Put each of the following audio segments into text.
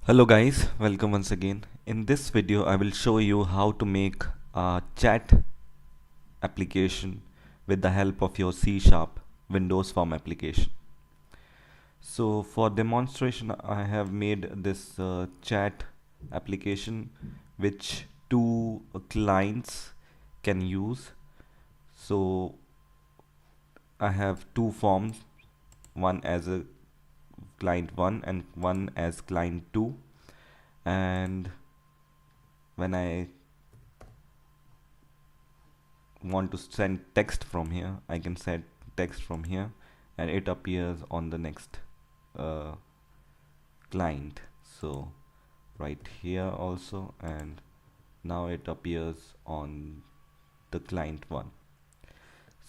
Hello guys, welcome once again. In this video I will show you how to make a chat application with the help of your C# Windows Form application. So for demonstration I have made this chat application which two clients can use. So I have two forms, one as a client 1 and one as client 2, and when I want to send text from here, I can send text from here and it appears on the next uh, client. So right here also, and now it appears on the client 1.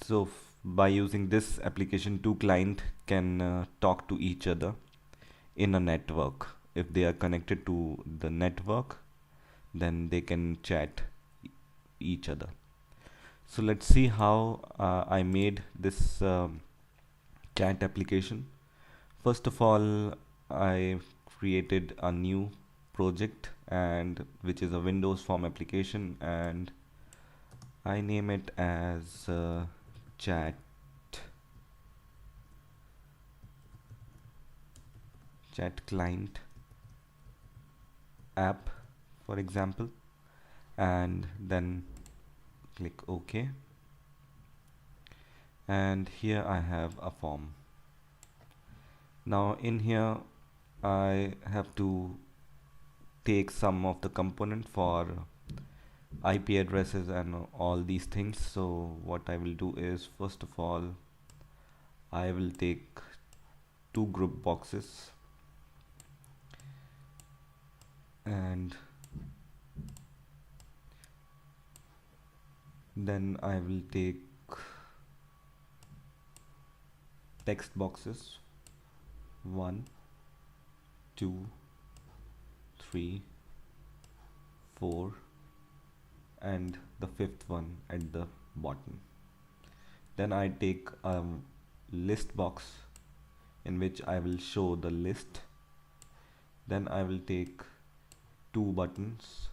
So by using this application, two client can talk to each other in a network. If they are connected to the network, then they can chat each other. So let's see how I made this chat application. First of all, I created a new project, and which is a Windows Form application, and I name it as chat client app, for example, and then click OK. And here I have a form. Now in here I have to take some of the component for IP addresses and all these things. So what I will do is, first of all, I will take two group boxes, and then I will take text boxes 1, 2, 3, 4, and the fifth one at the bottom. Then I take a list box in which I will show the list. Then I will take two buttons,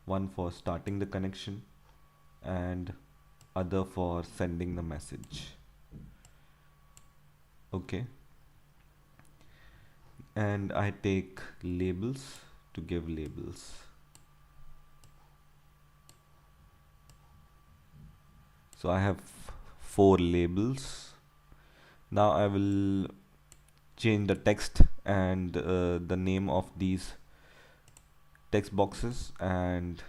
one for starting the connection and other for sending the message. Okay, and I take labels to give labels. So I have 4 labels. Now I will change the text and the name of these text boxes, and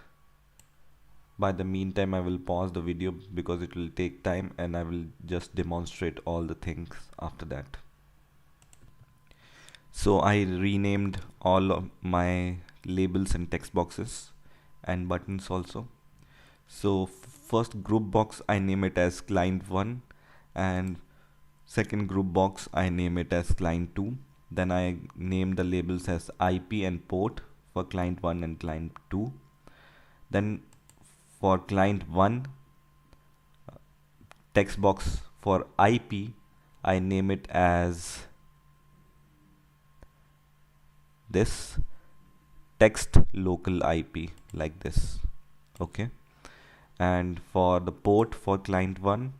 by the meantime I will pause the video because it will take time, and I will just demonstrate all the things after that. So I renamed all of my labels and text boxes and buttons also. So first group box I name it as client 1, and second group box I name it as client 2. Then I name the labels as IP and port for client 1 and client 2. Then for client 1 text box for IP, I name it as this text local IP, like this. Okay, and for the port for client 1,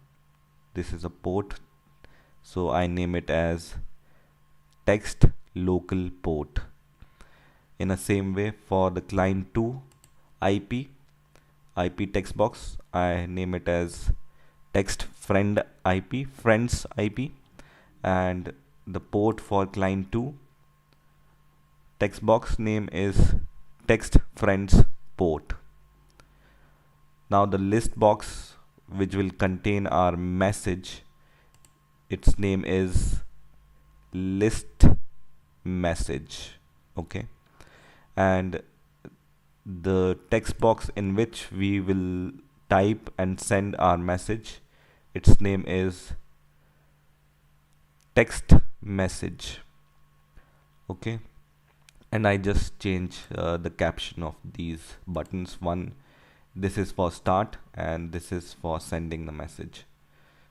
this is a port, so I name it as text local port. In the same way, for the client 2 IP text box, I name it as text friends IP, and the port for client 2 text box name is text friends port. Now the list box, which will contain our message, its name is list message. Okay, and the text box in which we will type and send our message, its name is text message. Okay, and I just change the caption of these buttons. One, this is for start and this is for sending the message.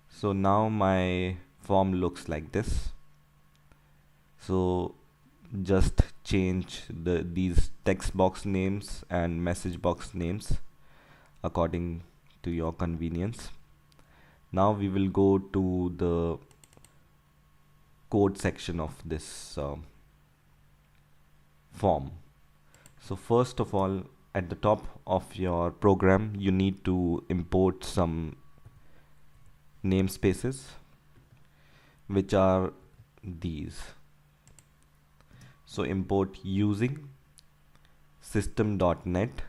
So now my form looks like this. So just change these text box names and message box names according to your convenience. Now we will go to the code section of this form. So first of all, at the top of your program, you need to import some namespaces, which are these. So import using system.net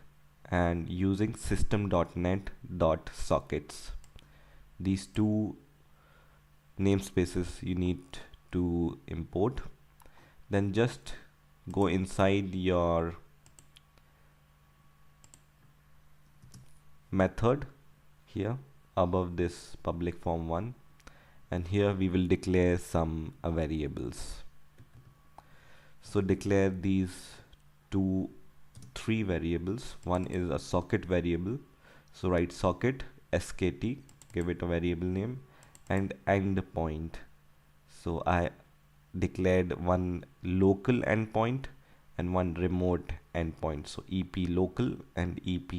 and using system.net.sockets. These two namespaces you need to import. Then just go inside your method here above this public form1, and here we will declare some variables. So declare these three variables. One is a socket variable, so write socket skt, give it a variable name, and endpoint. So I declared one local endpoint and one remote endpoint, so ep local and ep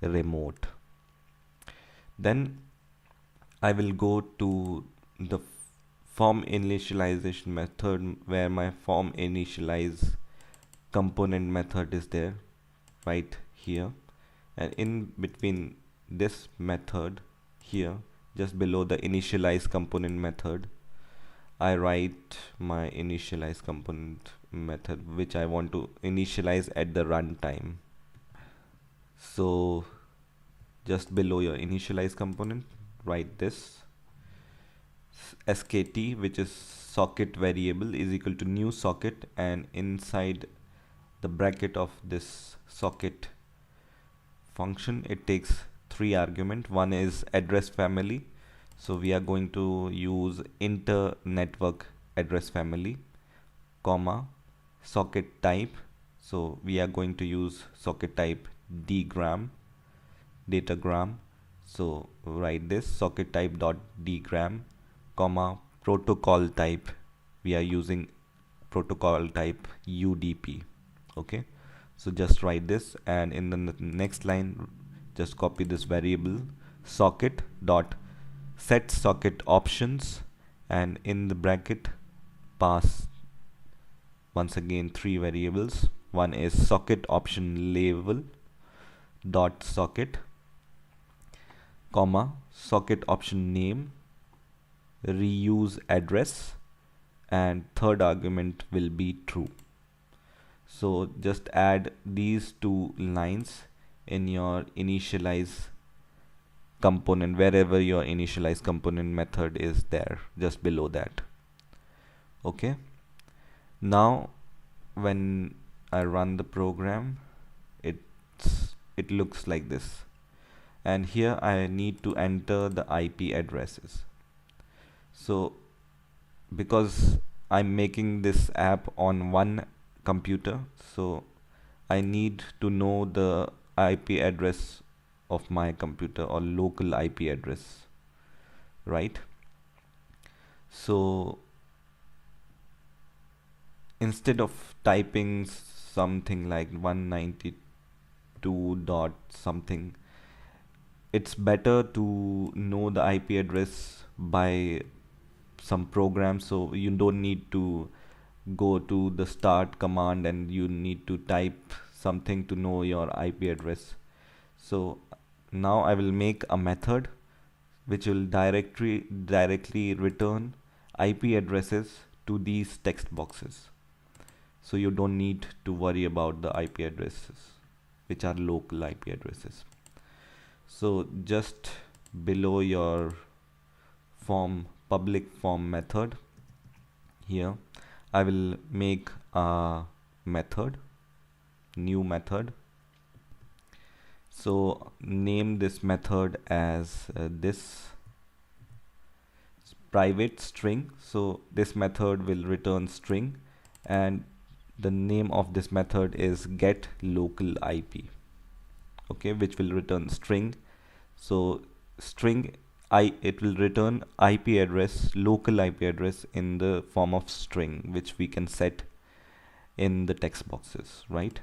remote. Then I will go to the form initialization method, where my form initialize component method is there, right here, and in between this method here, just below the initialize component method, I write my initialize component method, which I want to initialize at the runtime. So just below your initialize component, write this skt, which is socket variable, is equal to new socket, and inside the bracket of this socket function, it takes three arguments. One is address family, so we are going to use inter network address family, comma socket type, so we are going to use socket type dgram, datagram. So write this socket type dot dgram, comma protocol type, we are using protocol type UDP. Okay, so just write this, and in the next line just copy this variable socket dot set socket options, and in the bracket pass once again three variables. One is socket option label dot socket, comma socket option name, reuse address, and third argument will be true. So just add these two lines in your initialize component, wherever your initialize component method is there, just below that. Okay, now when I run the program, it looks like this, and here I need to enter the IP addresses. So because I'm making this app on one computer, so I need to know the IP address of my computer, or local IP address, right? So instead of typing something like 192 dot something, it's better to know the IP address by some program, so you don't need to go to the start command and you need to type something to know your IP address. So now I will make a method which will directly return IP addresses to these text boxes, so you don't need to worry about the IP addresses which are local IP addresses. So just below your form public form method here, I will make a method, new method. So name this method as this private string. So this method will return string, and the name of this method is get local IP. Okay, which will return string. So string it will return IP address, local IP address, in the form of string, which we can set in the text boxes, right?